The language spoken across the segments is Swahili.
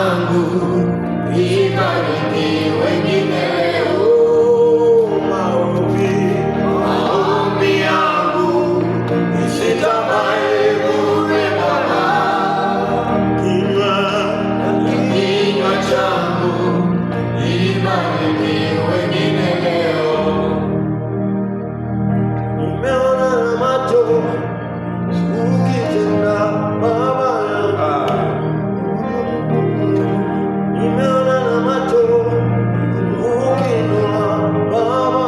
changu ibariki wengine leo. Maombi yangu isitamae bure Baba. Kinywa changu ibariki wengine leo. Nimeona na macho ukitenda Baba. Nimeona na macho ukinua Baba.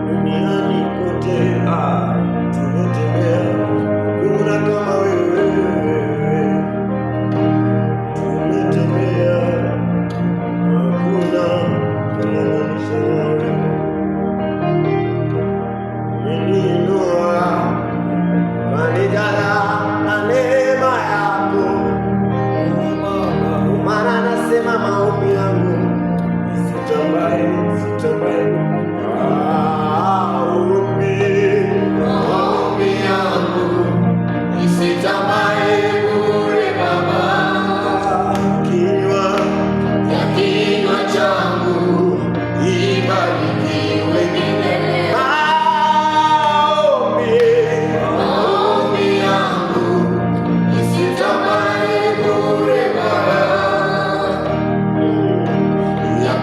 Duniani kote tumetembea, kuna kama wewe. Tumetembea, hakuna kulinganisha nawe. Umeniinua kanijala na neema yako, maana nasema maombi yangu isitambae. Maombi yangu isitambae bure Baba. Kinywa changu ibariki wengine leo. Maombi yangu isitambae bure Baba.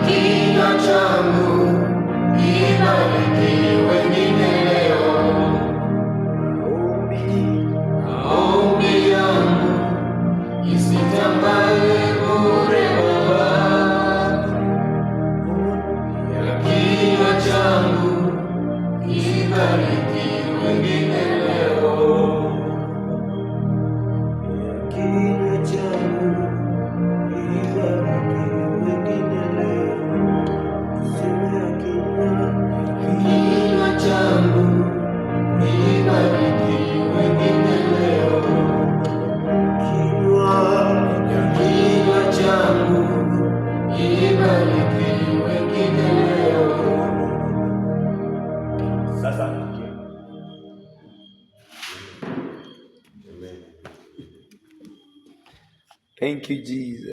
Kinywa changu ibariki wengine leo. Maombi yangu isitambae bure Baba. Kinywa changu ibariki wengine leo. Kinywa changu ibariki wengine leo. Tuseme kinywa changu ibariki wengine leo. Kinywa changu ibariki wengine leo. Sasa thank you Jesus.